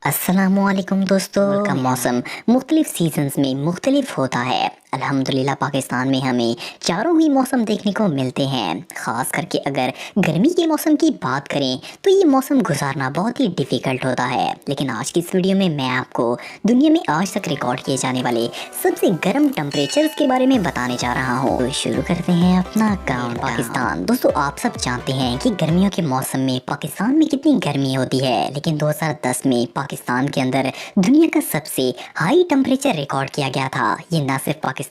अस्सलामुअलैकुम दोस्तों का मौसम मुख्तलिफ सीजन्स में मुख्तलिफ होता है। अल्हम्दुलिल्लाह पाकिस्तान में हमें चारों ही मौसम देखने को मिलते हैं। ख़ास करके अगर गर्मी के मौसम की बात करें तो ये मौसम गुजारना बहुत ही डिफ़िकल्ट होता है। लेकिन आज की इस वीडियो में मैं आपको दुनिया में आज तक रिकॉर्ड किए जाने वाले सबसे गर्म टेम्परेचर्स के बारे में बताने जा रहा हूँ। तो शुरू करते हैं अपना काउंट पाकिस्तान। दोस्तों आप सब जानते हैं कि गर्मियों के मौसम में पाकिस्तान में कितनी गर्मी होती है, लेकिन 2010 में पाकिस्तान के अंदर दुनिया का सबसे हाई टेम्परेचर रिकॉर्ड किया गया था। ये न सिर्फ पाकिस्तान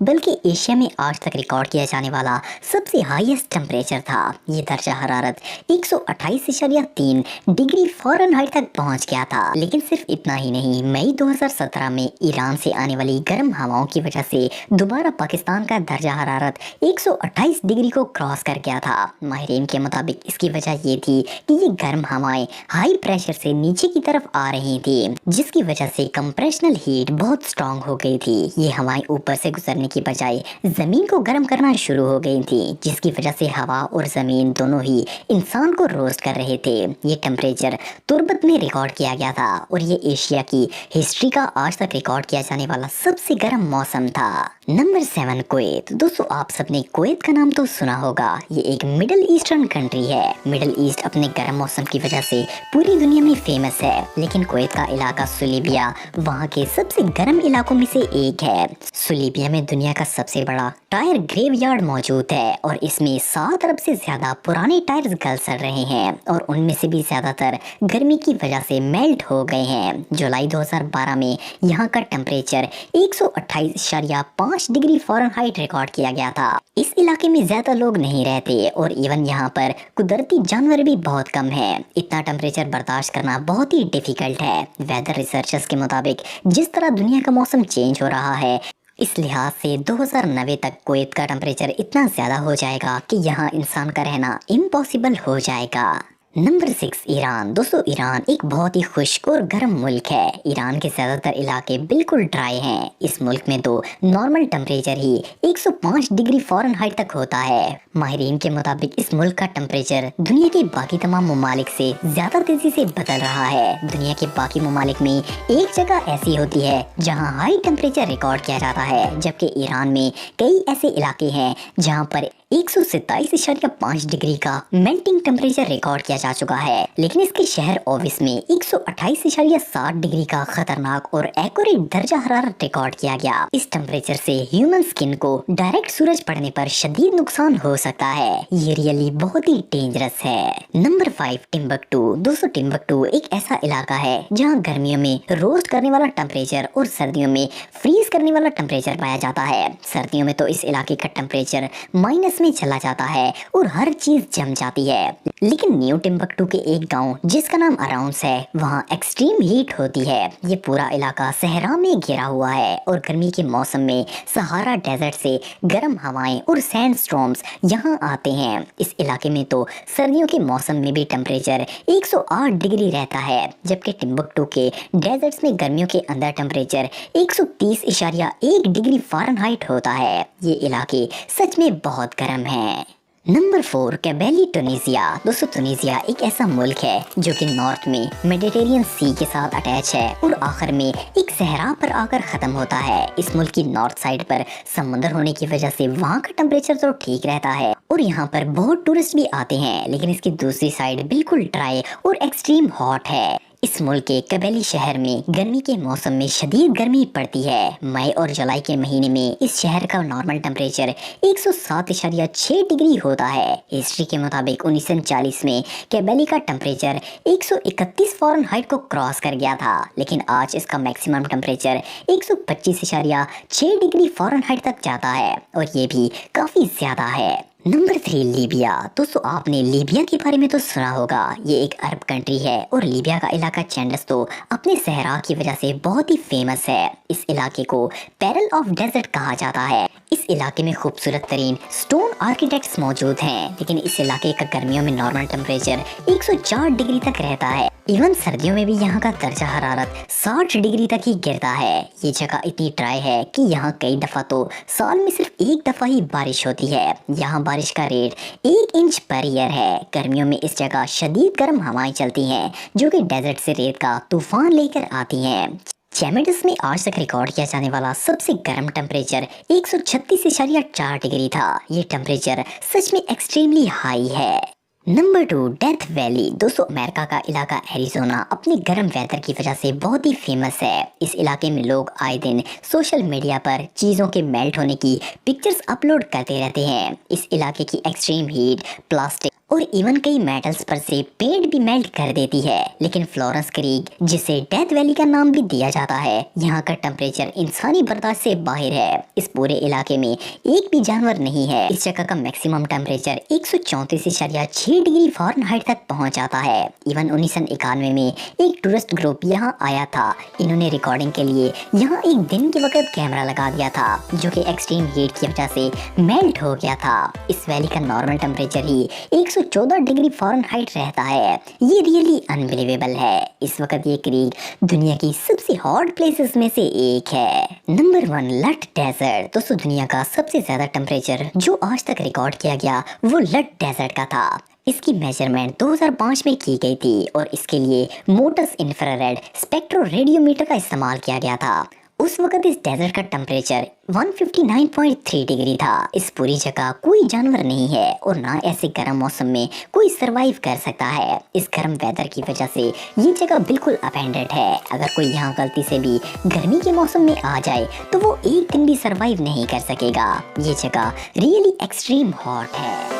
बल्कि एशिया में आज तक रिकॉर्ड किया जाने वाला सबसे हाईएस्ट टेम्परेचर था। ये दर्जा हरारत 128.3 डिग्री फ़ारेनहाइट तक पहुंच गया था। लेकिन सिर्फ इतना ही नहीं, मई 2017 में ईरान से आने वाली गर्म हवाओं की वजह से दोबारा पाकिस्तान का दर्जा हरारत 128 डिग्री को क्रॉस कर गया था। माहिरीन के मुताबिक इसकी वजह ये थी कि ये गर्म हवाएं हाई प्रेशर से नीचे की तरफ आ रही थी, जिसकी वजह से कंप्रेशनल हीट बहुत स्ट्रांग हो गई थी। ये हवाएं ऊपर से गुजरने की बजाय जमीन को गर्म करना शुरू हो गई थी, जिसकी वजह से हवा और जमीन दोनों ही इंसान को रोस्ट कर रहे थे। ये टेम्परेचर तुर्बत में रिकॉर्ड किया गया था और ये एशिया की हिस्ट्री का आज तक रिकॉर्ड किया जाने वाला सबसे गर्म मौसम था। Number 7 Kuwait. दोस्तों आप सबने कुवैत का नाम तो सुना होगा। ये एक मिडिल ईस्टर्न कंट्री है। मिडिल ईस्ट अपने गर्म मौसम की वजह से पूरी दुनिया में फेमस है, लेकिन कुवैत का इलाका सुलेबिया वहाँ के सबसे गर्म इलाकों में से एक है। सुलेबिया में दुनिया का सबसे बड़ा टायर ग्रेवयार्ड मौजूद है और इसमें 7 अरब से ज्यादा पुराने टायर्स गल सड़ रहे हैं और उनमें से भी ज्यादातर गर्मी की वजह से मेल्ट हो गए हैं। जुलाई 2012 में यहाँ का टेम्परेचर 128.5 डिग्री फ़ारेनहाइट रिकॉर्ड किया गया था। इस इलाके में ज्यादा लोग नहीं रहते और इवन यहाँ पर कुदरती जानवर भी बहुत कम है। इतना टेम्परेचर बर्दाश्त करना बहुत ही डिफिकल्ट है। वेदर रिसर्चर्स के मुताबिक जिस तरह दुनिया का मौसम चेंज हो रहा है, इस लिहाज से 2090 तक कुवैत का टेम्परेचर इतना ज़्यादा हो जाएगा कि यहाँ इंसान का रहना इम्पॉसिबल हो जाएगा। Number 6 Iran. दोस्तों ईरान एक बहुत ही खुश्क और गर्म मुल्क है। ईरान के ज़्यादातर इलाके बिल्कुल ड्राई हैं। इस मुल्क में तो नॉर्मल टेम्परेचर ही 105 डिग्री फ़ारेनहाइट तक होता है। माहिरीन के मुताबिक इस मुल्क का टेम्परेचर दुनिया के बाकी तमाम ममालिक से ज़्यादा तेज़ी से बदल रहा है। दुनिया के बाकी ममालिक में एक जगह ऐसी होती है जहाँ हाई टेम्परेचर रिकॉर्ड किया जाता है, जबकि ईरान में कई ऐसे इलाके हैं जहाँ पर 127.5 डिग्री का मेल्टिंग टेम्परेचर रिकॉर्ड किया जा चुका है। लेकिन इसके शहर ओविस में 128.7 डिग्री का खतरनाक और एक्यूरेट दर्जा हरारत रिकॉर्ड किया गया। इस टेम्परेचर से ह्यूमन स्किन को डायरेक्ट सूरज पड़ने पर शदीद नुकसान हो सकता है। ये रियली बहुत ही डेंजरस है। Number 5 Timbuktu. दोस्तों टिम्बकटू एक ऐसा इलाका है जहाँ गर्मियों में रोस्ट करने वाला टेम्परेचर और सर्दियों में फ्रीज करने वाला टेम्परेचर पाया जाता है। सर्दियों में तो इस इलाके का टेम्परेचर माइनस में चला जाता है और हर चीज जम जाती है। लेकिन न्यू टिम्बकटू के एक गांव जिसका नाम अराउंस है, वहाँ एक्सट्रीम हीट होती है। ये पूरा इलाका सहरा में घिरा हुआ है और गर्मी के मौसम में सहारा डेजर्ट से गर्म हवाएं और सैंड स्टॉर्म्स यहाँ आते हैं। इस इलाके में तो सर्दियों के मौसम में भी टेम्परेचर 108 डिग्री रहता है, जबकि टिम्बकटू के डेजर्ट्स में गर्मियों के अंदर टेम्परेचर 130.1 डिग्री फ़ारेनहाइट होता है। ये इलाके सच में बहुत गर्म है। नंबर 4 कैबेली टूनीसिया। दोस्तों टूनीसिया एक ऐसा मुल्क है जो कि नॉर्थ में मेडिटेरियन सी के साथ अटैच है और आखिर में एक सहरा पर आकर ख़त्म होता है। इस मुल्क की नॉर्थ साइड पर समुद्र होने की वजह से वहाँ का टेम्परेचर तो ठीक रहता है और यहाँ पर बहुत टूरिस्ट भी आते हैं, लेकिन इसकी दूसरी साइड बिल्कुल ड्राई और एक्सट्रीम हॉट है। इस मुल्क के कैबेली शहर में गर्मी के मौसम में शदीद गर्मी पड़ती है। मई और जुलाई के महीने में इस शहर का नॉर्मल टेम्परेचर 107.6 डिग्री होता है। हिस्ट्री के मुताबिक 1940 में कैबेली का टेम्परेचर 131 फ़ारेनहाइट को क्रॉस कर गया था, लेकिन आज इसका मैक्सिमम टेम्परेचर 125.6 डिग्री फ़ारेनहाइट तक जाता है और ये भी काफ़ी ज़्यादा है। Number 3 Libya. दोस्तों आपने लीबिया के बारे में तो सुना होगा। ये एक अरब कंट्री है और लीबिया का इलाका चैंडस तो अपने सहरा की वजह से बहुत ही फेमस है। इस इलाके को पेरल ऑफ डेजर्ट कहा जाता है। इस इलाके में खूबसूरत तरीन स्टोन आर्किटेक्ट्स मौजूद हैं, लेकिन इस इलाके का गर्मियों में नॉर्मल टेम्परेचर 104 डिग्री तक रहता है। इवन सर्दियों में भी यहाँ का दर्जा हरारत 60 डिग्री तक ही गिरता है। ये जगह इतनी ड्राई है कि यहाँ कई दफ़ा तो साल में सिर्फ एक दफ़ा ही बारिश होती है। यहाँ बारिश का रेट 1 इंच पर ईयर है। गर्मियों में इस जगह शदीद गर्म हवाएं चलती हैं जो कि डेजर्ट से रेत का तूफान लेकर आती हैं। चैमेडस में आज तक रिकॉर्ड किया जाने वाला सबसे गर्म टेम्परेचर 136.4 डिग्री था। ये टेम्परेचर सच में एक्सट्रीमली हाई है। Number 2, death valley. दोस्तों, अमेरिका का इलाका एरिज़ोना अपने गर्म वेदर की वजह से बहुत ही फेमस है। इस इलाके में लोग आए दिन सोशल मीडिया पर चीज़ों के मेल्ट होने की पिक्चर्स अपलोड करते रहते हैं। इस इलाके की एक्सट्रीम हीट, प्लास्टिक और इवन कई मेटल्स पर से पेंट भी मेल्ट कर देती है। लेकिन फ्लोरेंस क्रीक, जिसे डेथ वैली का नाम भी दिया जाता है, यहाँ का टेम्परेचर इंसानी बर्दाश्त से बाहर है। इस पूरे इलाके में एक भी जानवर नहीं है। इस जगह का मैक्सिमम टेम्परेचर 134.6 डिग्री फ़ारेनहाइट तक पहुँच जाता है। इवन 1991 में एक टूरिस्ट ग्रुप यहाँ आया था। इन्होंने रिकॉर्डिंग के लिए यहाँ एक दिन के वक्त कैमरा लगा दिया था जो कि एक्सट्रीम हीट की वजह से मेल्ट हो गया था। इस वैली का नॉर्मल टेम्परेचर ही 114 डिग्री फ़ारेनहाइट रहता है। ये रियली अनबिलीवेबल है। इस वक्त ये क्रीक दुनिया की सबसे हॉट प्लेसेस में से एक है। नंबर 1, लट डेजर्ट। दोस्तों, दुनिया का सबसे ज्यादा टेम्परेचर जो आज तक रिकॉर्ड किया गया वो लट डेजर्ट का था। इसकी मेजरमेंट 2005 में की गई थी और इसके लिए मोटस इंफ्रारेड स्पेक्ट्रो रेडियोमीटर का इस्तेमाल किया गया था। उस वक्त इस डेजर्ट का टेम्परेचर 159.3 डिग्री था। इस पूरी जगह कोई जानवर नहीं है और ना ऐसे गर्म मौसम में कोई सरवाइव कर सकता है। इस गर्म वेदर की वजह से ये जगह बिल्कुल अबैंडन्ड है। अगर कोई यहाँ गलती से भी गर्मी के मौसम में आ जाए तो वो एक दिन भी सरवाइव नहीं कर सकेगा। ये जगह रियली एक्सट्रीम हॉट है।